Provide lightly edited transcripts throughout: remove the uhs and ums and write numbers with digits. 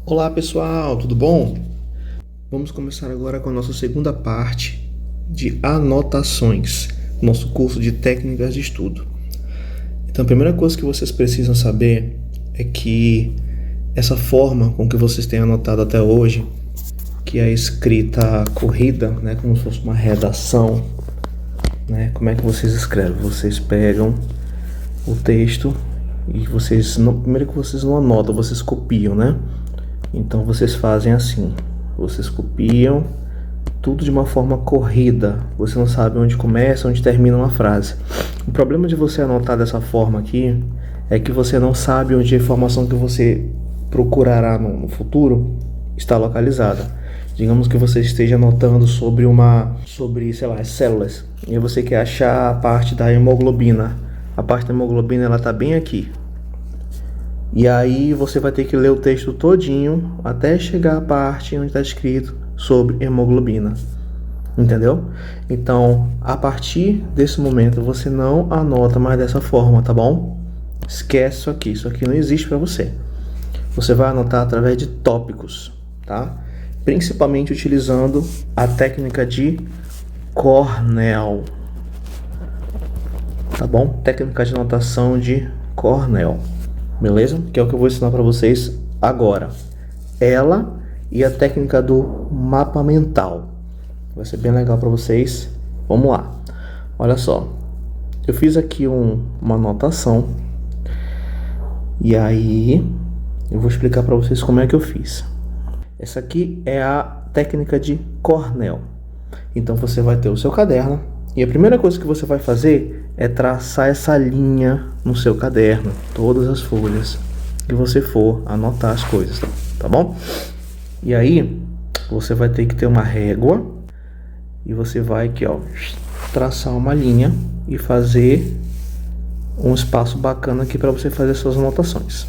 Olá pessoal, tudo bom? Vamos começar agora com a nossa segunda parte de anotações, nosso curso de técnicas de estudo. Então a primeira coisa que vocês precisam saber é que essa forma com que vocês têm anotado até hoje, que é a escrita corrida, né, como se fosse uma redação, né, como é que vocês escrevem? Vocês pegam o texto e vocês, primeiro que vocês não anotam, vocês copiam, né? Então vocês fazem assim, vocês copiam tudo de uma forma corrida, você não sabe onde começa, onde termina uma frase. O problema de você anotar dessa forma aqui é que você não sabe onde a informação que você procurará no futuro está localizada. Digamos que você esteja anotando sobre, sei lá, as células, e você quer achar a parte da hemoglobina. A parte da hemoglobina ela está bem aqui. E aí você vai ter que ler o texto todinho até chegar à parte onde está escrito sobre hemoglobina. Entendeu? Então, a partir desse momento, você não anota mais dessa forma, tá bom? Esquece isso aqui não existe para você. Você vai anotar através de tópicos, tá? Principalmente utilizando a técnica de Cornell. Tá bom? Técnica de anotação de Cornell. Beleza? Que é o que eu vou ensinar para vocês agora. Ela e a técnica do mapa mental. Vai ser bem legal para vocês. Vamos lá. Olha só. Eu fiz aqui uma anotação. E aí eu vou explicar para vocês como é que eu fiz. Essa aqui é a técnica de Cornell. Então você vai ter o seu caderno. E a primeira coisa que você vai fazer é traçar essa linha no seu caderno, todas as folhas que você for anotar as coisas, tá bom? E aí, você vai ter que ter uma régua e você vai aqui, ó, traçar uma linha e fazer um espaço bacana aqui para você fazer suas anotações.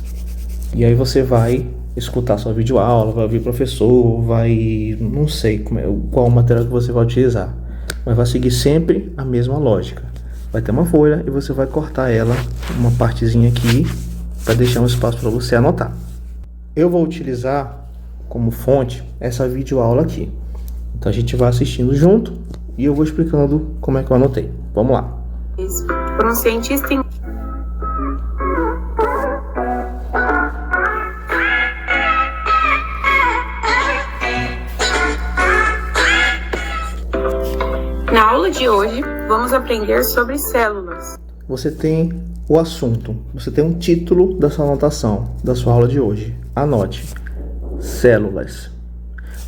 E aí você vai escutar sua videoaula, vai ouvir professor, não sei qual material que você vai utilizar, mas vai seguir sempre a mesma lógica. Vai ter uma folha e você vai cortar ela, uma partezinha aqui, para deixar um espaço para você anotar. Eu vou utilizar como fonte essa videoaula aqui. Então a gente vai assistindo junto e eu vou explicando como é que eu anotei. Vamos lá. Por um cientista Na aula de hoje, vamos aprender sobre células. Você tem o assunto, você tem um título da sua anotação, da sua aula de hoje. Anote: células.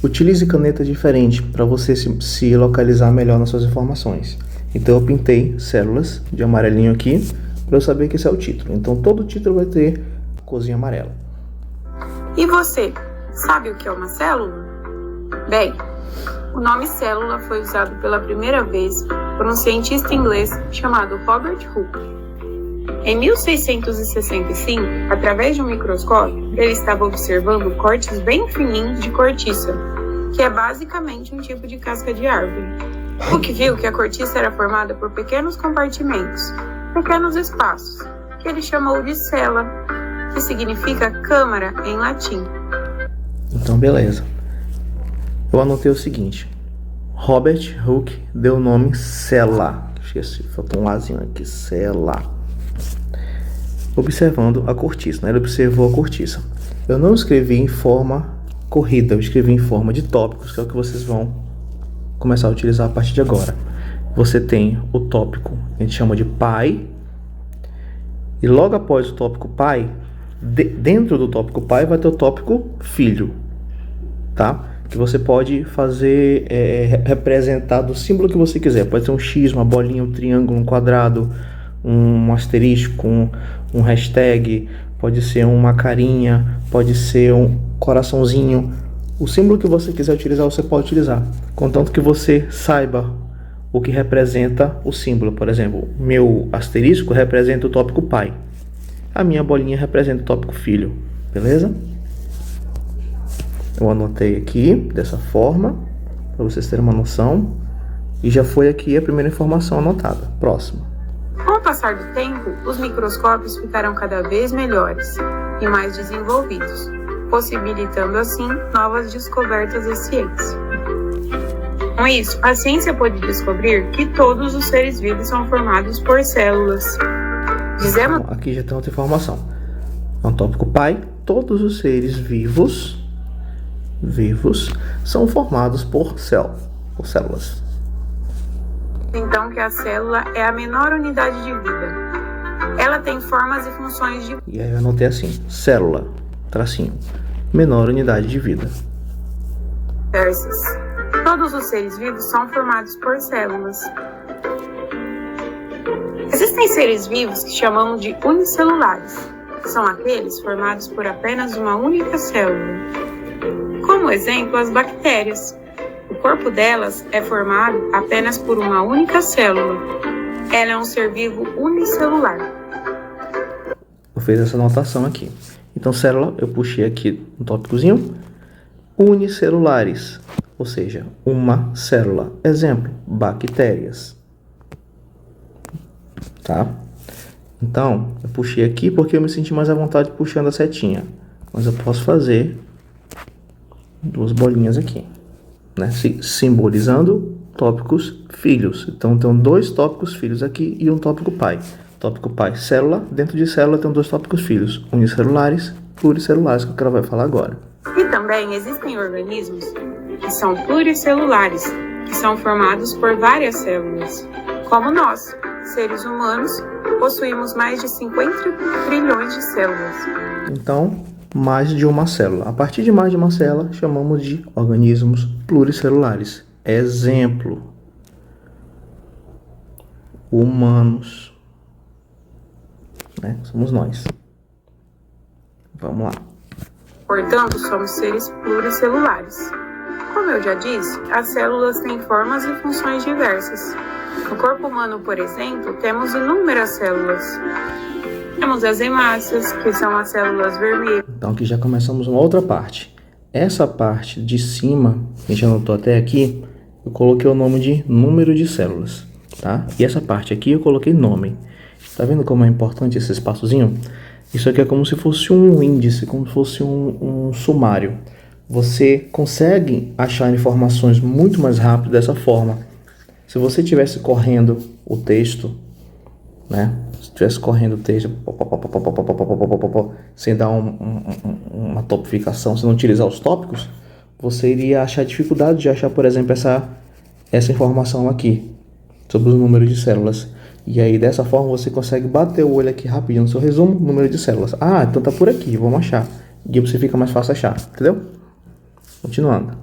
Utilize caneta diferente para você se localizar melhor nas suas informações. Então eu pintei células de amarelinho aqui para eu saber que esse é o título. Então todo título vai ter a corzinha amarela. E você, sabe o que é uma célula? Bem, o nome célula foi usado pela primeira vez por um cientista inglês chamado Robert Hooke. Em 1665, através de um microscópio, ele estava observando cortes bem fininhos de cortiça, que é basicamente um tipo de casca de árvore. Hooke viu que a cortiça era formada por pequenos compartimentos, pequenos espaços, que ele chamou de cella, que significa câmara em latim. Então beleza. Eu anotei o seguinte: Robert Hooke deu o nome célula. Esqueci, faltou um azinho aqui, célula. Observando a cortiça, né? Ele observou a cortiça. Eu não escrevi em forma corrida, eu escrevi em forma de tópicos, que é o que vocês vão começar a utilizar a partir de agora. Você tem o tópico, a gente chama de pai, e logo após o tópico pai, dentro do tópico pai vai ter o tópico filho, tá? Que você pode fazer representar do símbolo que você quiser. Pode ser um X, uma bolinha, um triângulo, um quadrado, um asterisco, um hashtag, pode ser uma carinha, pode ser um coraçãozinho. O símbolo que você quiser utilizar, você pode utilizar, contanto que você saiba o que representa o símbolo. Por exemplo, meu asterisco representa o tópico pai, a minha bolinha representa o tópico filho, beleza? Eu anotei aqui dessa forma, para vocês terem uma noção. E já foi aqui a primeira informação anotada. Próximo. Com o passar do tempo, os microscópios ficaram cada vez melhores e mais desenvolvidos. possibilitando assim novas descobertas da ciência. Com isso, a ciência pôde descobrir que todos os seres vivos são formados por células. Dizemos... Aqui já tem outra informação. No tópico pai, todos os seres vivos são formados por células. Então que a célula é a menor unidade de vida. Ela tem formas e funções de... E aí eu anotei assim, célula, tracinho, menor unidade de vida. diversas. Todos os seres vivos são formados por células. Existem seres vivos que chamamos de unicelulares, que são aqueles formados por apenas uma única célula. Como exemplo, as bactérias. O corpo delas é formado apenas por uma única célula. Ela é um ser vivo unicelular. Eu fiz essa anotação aqui. Então, célula, eu puxei aqui um tópicozinho. Unicelulares, ou seja, uma célula. Exemplo, bactérias. Tá? Então, eu puxei aqui porque eu me senti mais à vontade puxando a setinha. Mas eu posso fazer duas bolinhas aqui, né? Simbolizando tópicos filhos. Então, tem dois tópicos filhos aqui e um tópico pai. Tópico pai, célula. Dentro de célula tem dois tópicos filhos, unicelulares, pluricelulares, que ela vai falar agora. E também existem organismos que são pluricelulares, que são formados por várias células. Como nós, seres humanos, possuímos mais de 50 trilhões de células. Então, mais de uma célula. A partir de mais de uma célula, chamamos de organismos pluricelulares. Exemplo, humanos. Né? Somos nós. Vamos lá. Portanto, somos seres pluricelulares. Como eu já disse, as células têm formas e funções diversas. No corpo humano, por exemplo, temos inúmeras células. Temos as hemácias, que são as células vermelhas. Então aqui já começamos uma outra parte. Essa parte de cima, a gente anotou até aqui, eu coloquei o nome de número de células, tá? E essa parte aqui eu coloquei nome. Tá vendo como é importante esse espaçozinho? Isso aqui é como se fosse um índice, como se fosse um sumário. Você consegue achar informações muito mais rápido dessa forma. Se você estivesse correndo o texto, né? Se estivesse correndo o texto, sem dar uma topificação, sem não utilizar os tópicos, você iria achar dificuldade de achar, por exemplo, essa informação aqui, sobre o número de células. E aí, dessa forma, você consegue bater o olho aqui rapidinho no seu resumo, número de células. Ah, então tá por aqui, vamos achar. E aí você fica mais fácil achar, entendeu? Continuando.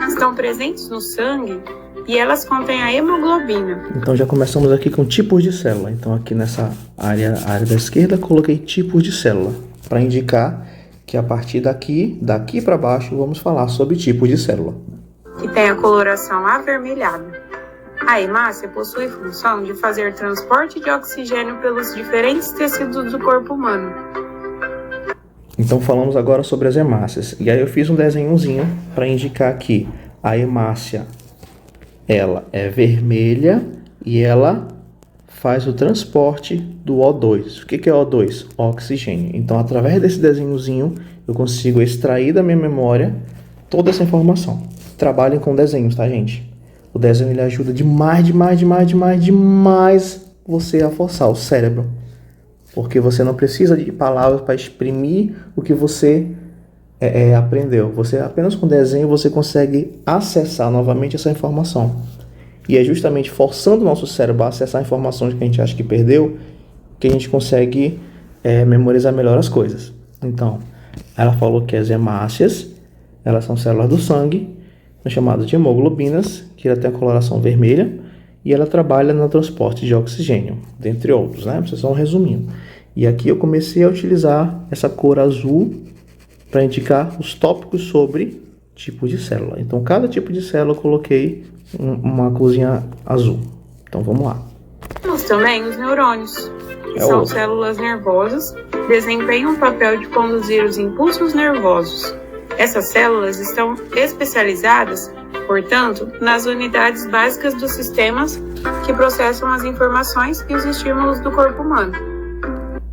Estão presentes no sangue e elas contêm a hemoglobina. Então já começamos aqui com tipos de célula. Então aqui nessa área da esquerda, coloquei tipos de célula, para indicar que a partir daqui para baixo, vamos falar sobre tipos de célula. Que tem a coloração avermelhada. A hemácia possui função de fazer transporte de oxigênio pelos diferentes tecidos do corpo humano. Então falamos agora sobre as hemácias. E aí eu fiz um desenhozinho para indicar que a hemácia, ela é vermelha e ela faz o transporte do O2. O que é O2? Oxigênio. Então através desse desenhozinho eu consigo extrair da minha memória toda essa informação. Trabalhem com desenhos, tá, gente? O desenho ele ajuda demais você a forçar o cérebro. Porque você não precisa de palavras para exprimir o que você aprendeu. Você apenas com desenho você consegue acessar novamente essa informação. E é justamente forçando o nosso cérebro a acessar informações que a gente acha que perdeu que a gente consegue memorizar melhor as coisas. Então, ela falou que as hemácias, elas são células do sangue, são chamadas de hemoglobinas, que ela tem a coloração vermelha, e ela trabalha no transporte de oxigênio, dentre outros, né? Vocês só um resuminho. E aqui eu comecei a utilizar essa cor azul para indicar os tópicos sobre tipos de célula. Então, cada tipo de célula eu coloquei uma corzinha azul. Então, vamos lá. Temos também os neurônios, que são células nervosas, desempenham o papel de conduzir os impulsos nervosos. Essas células estão especializadas, portanto, nas unidades básicas dos sistemas que processam as informações e os estímulos do corpo humano.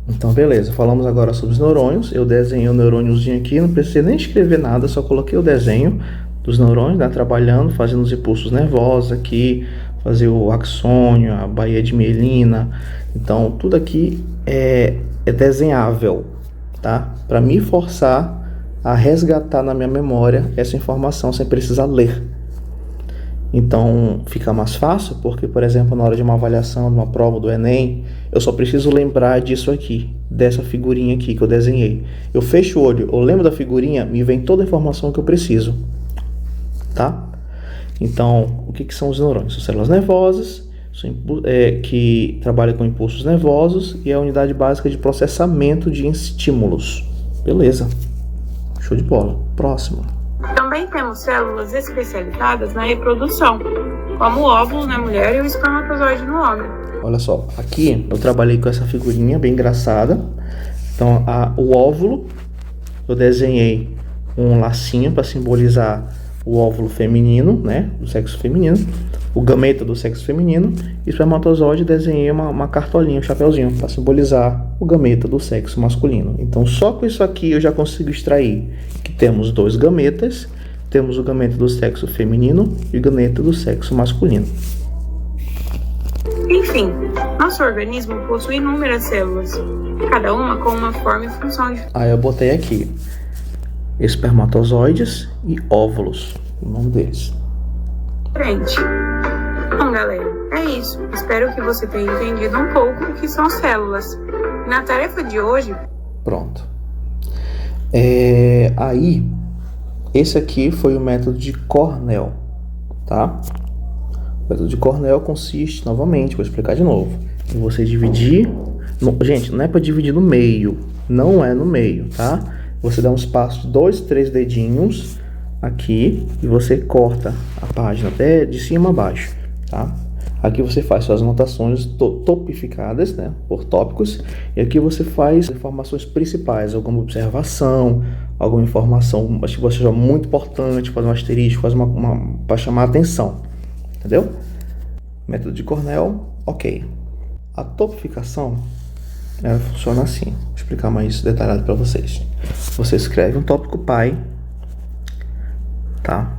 Então, beleza. Falamos agora sobre os neurônios. Eu desenhei o neurôniozinho aqui, não precisei nem escrever nada, só coloquei o desenho dos neurônios, né, trabalhando, fazendo os impulsos nervosos aqui, fazer o axônio, a baía de mielina. Então, tudo aqui é desenhável, tá? Para me forçar a resgatar na minha memória essa informação sem precisar ler. Então fica mais fácil porque, por exemplo, na hora de uma avaliação, de uma prova do Enem, eu só preciso lembrar disso aqui, dessa figurinha aqui que eu desenhei. Eu fecho o olho, eu lembro da figurinha, me vem toda a informação que eu preciso, tá? Então, o que são os neurônios? São células nervosas, que trabalham com impulsos nervosos e é a unidade básica de processamento de estímulos. Beleza, show de bola. Próximo. Também temos células especializadas na reprodução, como o óvulo na mulher e o espermatozoide no homem. Olha só, aqui eu trabalhei com essa figurinha bem engraçada. Então, o óvulo, eu desenhei um lacinho para simbolizar o óvulo feminino, né, do sexo feminino, o gameta do sexo feminino, e o espermatozoide desenhei uma cartolinha, um chapeuzinho, para simbolizar o gameta do sexo masculino. Então, só com isso aqui eu já consigo extrair que temos dois gametas, temos o gameta do sexo feminino e o gameta do sexo masculino. Enfim, nosso organismo possui inúmeras células, cada uma com uma forma e função diferente. Aí eu botei aqui espermatozoides e óvulos, o nome deles. Bom, galera, é isso. Espero que você tenha entendido um pouco o que são células. Na tarefa de hoje... Pronto. Aí, esse aqui foi o método de Cornell, tá? O método de Cornell consiste, novamente, vou explicar de novo, em você dividir... Gente, não é para dividir no meio, não é no meio, tá? Você dá um espaço de 2, 3 dedinhos aqui e você corta a página até de cima a baixo, tá? Aqui você faz suas anotações topificadas, né, por tópicos, e aqui você faz informações principais, alguma observação, alguma informação que você acha muito importante, faz um asterisco, faz para chamar a atenção, entendeu? Método de Cornell, ok. A topificação, ela funciona assim, vou explicar mais detalhado para vocês. Você escreve um tópico pai, tá?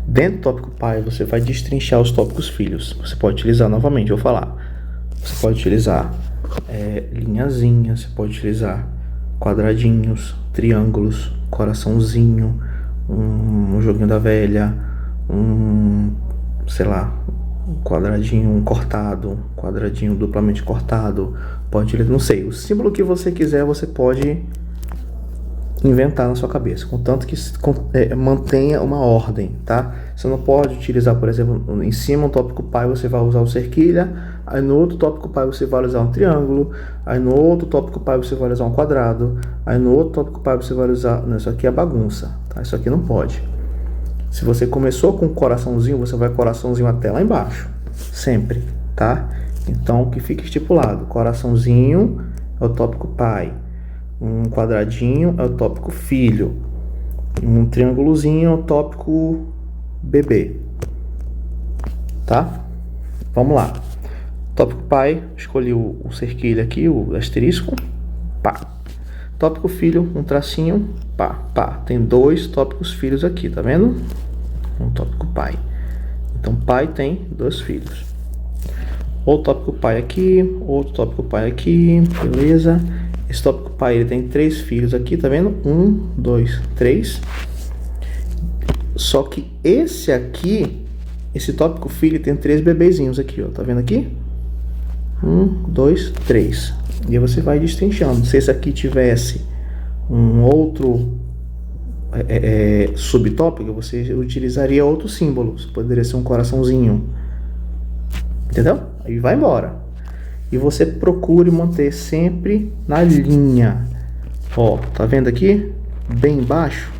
Dentro do tópico pai, você vai destrinchar os tópicos filhos. Você pode utilizar novamente, vou falar. Você pode utilizar linhazinhas, você pode utilizar quadradinhos, triângulos, coraçãozinho, um joguinho da velha, sei lá, um quadradinho cortado, quadradinho duplamente cortado. Pode utilizar, não sei, o símbolo que você quiser, você pode inventar na sua cabeça, contanto que mantenha uma ordem, tá? Você não pode utilizar, por exemplo, em cima um tópico pai você vai usar o cerquilha, aí no outro tópico pai você vai usar um triângulo, aí no outro tópico pai você vai usar um quadrado, aí no outro tópico pai você vai usar... Não, isso aqui é bagunça, tá? Isso aqui não pode. Se você começou com coraçãozinho, você vai coraçãozinho até lá embaixo, sempre, tá? Então, que fique estipulado, coraçãozinho é o tópico pai, um quadradinho é o tópico filho, um triângulozinho é o tópico bebê, tá? Vamos lá. Tópico pai, escolhi o cerquilho aqui, o asterisco, pá. Tópico filho, um tracinho, pá, pá. Tem dois tópicos filhos aqui, tá vendo? Um tópico pai. Então, pai tem dois filhos. Outro tópico pai aqui, outro tópico pai aqui, beleza? Esse tópico pai, ele tem 3 filhos aqui, tá vendo? 1, 2, 3. Só que esse aqui, esse tópico filho, tem 3 bebezinhos aqui, ó. Tá vendo aqui? 1, 2, 3. E aí você vai destrinchando. Se esse aqui tivesse um outro subtópico, você utilizaria outro símbolo. Poderia ser um coraçãozinho. Entendeu? Aí vai embora. E você procure manter sempre na linha. Ó, tá vendo aqui? Bem embaixo.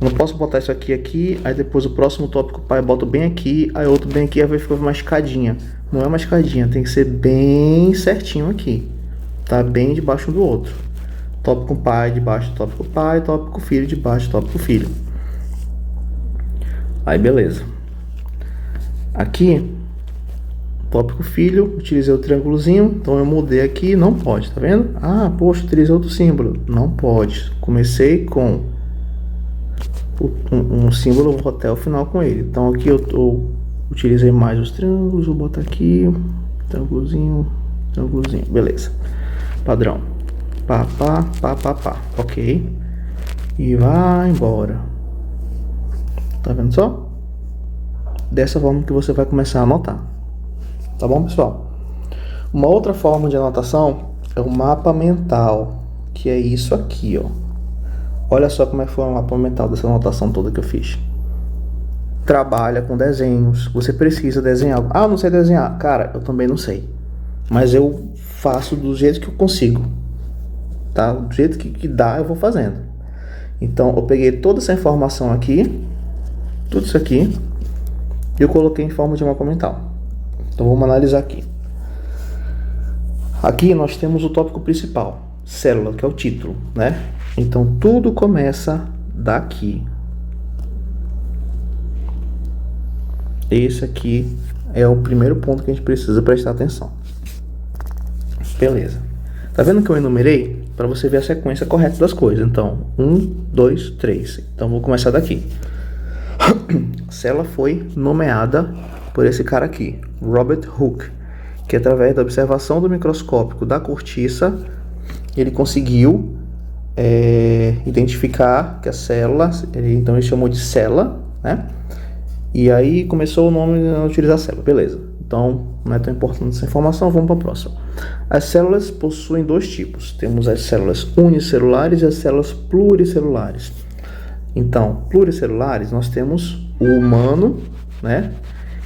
Eu não posso botar isso aqui, aí depois o próximo tópico pai eu boto bem aqui, aí outro bem aqui, aí vai ficar uma escadinha. Não é uma escadinha, tem que ser bem certinho aqui. Tá bem debaixo do outro. Tópico pai debaixo do tópico pai, tópico filho debaixo do tópico filho. Aí beleza. Aqui Tópico filho, utilizei o triângulozinho, então eu mudei aqui, não pode, tá vendo? Ah, poxa, utilizei outro símbolo, não pode. Comecei com um símbolo, vou até o final com ele. Então aqui eu utilizei mais os triângulos, vou botar aqui, triângulozinho, beleza. Padrão, pá, ok. E vai embora. Tá vendo só? Dessa forma que você vai começar a anotar. Tá bom, pessoal? Uma outra forma de anotação é o mapa mental, que é isso aqui, ó. Olha só como é que foi o mapa mental dessa anotação toda que eu fiz. Trabalha com desenhos. Você precisa desenhar. Ah, eu não sei desenhar. Cara, eu também não sei. Mas eu faço do jeito que eu consigo. Tá? Do jeito que dá, eu vou fazendo. Então, eu peguei toda essa informação aqui, tudo isso aqui, e eu coloquei em forma de mapa mental. Então vamos analisar aqui. Aqui nós temos o tópico principal, célula, que é o título, né? Então tudo começa daqui. Esse aqui é o primeiro ponto que a gente precisa prestar atenção. Beleza. Tá vendo que eu enumerei? Para você ver a sequência correta das coisas. Então, 1, 2, 3. Então vou começar daqui. A célula foi nomeada por esse cara aqui, Robert Hooke, que através da observação do microscópio da cortiça, ele conseguiu identificar que a célula, então ele chamou de célula, né? E aí começou o nome a utilizar célula, beleza. Então não é tão importante essa informação, vamos para a próxima. As células possuem dois tipos, temos as células unicelulares e as células pluricelulares. Então, pluricelulares, nós temos o humano, né?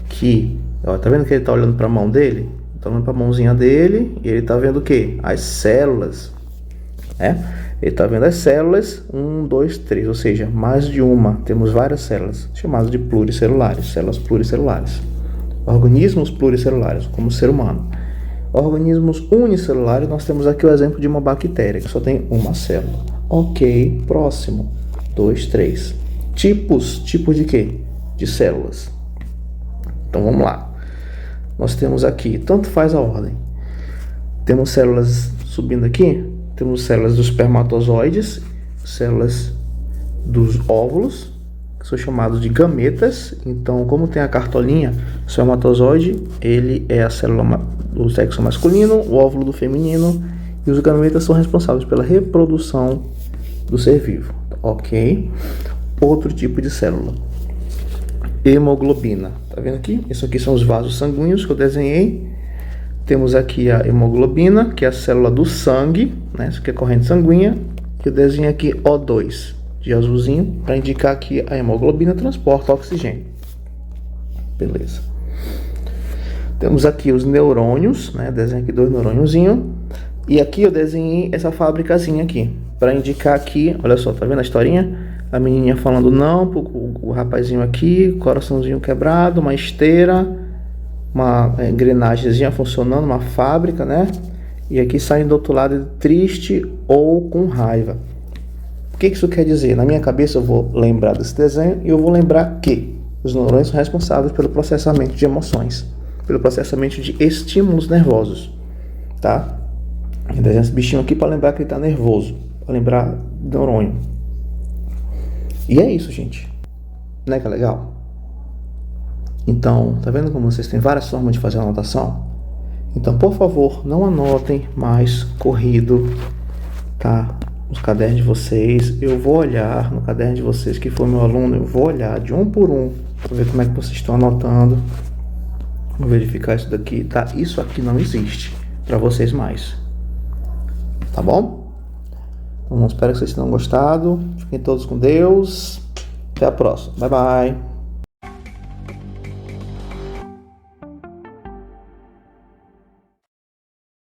Que, ó, tá vendo que ele tá olhando para a mão dele? Tá olhando para a mãozinha dele e ele tá vendo o quê? As células, né? Ele tá vendo as células, 1, 2, 3, ou seja, mais de uma. Temos várias células, chamadas de pluricelulares, células pluricelulares. Organismos pluricelulares, como o ser humano. Organismos unicelulares, nós temos aqui o exemplo de uma bactéria, que só tem uma célula. Ok, próximo. 2, 3. Tipos de quê? De células. Então vamos lá. Nós temos aqui, tanto faz a ordem. Temos células subindo aqui, temos células dos espermatozoides, células dos óvulos, que são chamados de gametas. Então, como tem a cartolinha, o espermatozoide, ele é a célula do sexo masculino, o óvulo do feminino, e os gametas são responsáveis pela reprodução do ser vivo. Ok? Outro tipo de célula. Hemoglobina. Tá vendo aqui? Isso aqui são os vasos sanguíneos que eu desenhei. Temos aqui a hemoglobina, que é a célula do sangue, né? Isso aqui é corrente sanguínea. Eu desenho aqui O2 de azulzinho para indicar que a hemoglobina transporta oxigênio. Beleza. Temos aqui os neurônios, né? Desenho aqui 2 neurôniozinhos. E aqui eu desenhei essa fábricazinha aqui para indicar aqui, olha só, tá vendo a historinha? A menininha falando não, o rapazinho aqui, coraçãozinho quebrado, uma esteira, uma engrenagemzinha funcionando, uma fábrica, né? E aqui saindo do outro lado triste ou com raiva. O que isso quer dizer? Na minha cabeça eu vou lembrar desse desenho e eu vou lembrar que os neurônios são responsáveis pelo processamento de emoções, pelo processamento de estímulos nervosos, tá? Eu desenho esse bichinho aqui para lembrar que ele tá nervoso, para lembrar do neurônio. E é isso, gente. Não é que é legal? Então, tá vendo como vocês têm várias formas de fazer a anotação? Então, por favor, não anotem mais corrido, tá? Nos cadernos de vocês. Eu vou olhar no caderno de vocês, que foi meu aluno, eu vou olhar de um por um, para ver como é que vocês estão anotando. Vou verificar isso daqui, tá? Isso aqui não existe para vocês mais. Tá bom? Então, espero que vocês tenham gostado. Fiquem todos com Deus. Até a próxima. Bye, bye.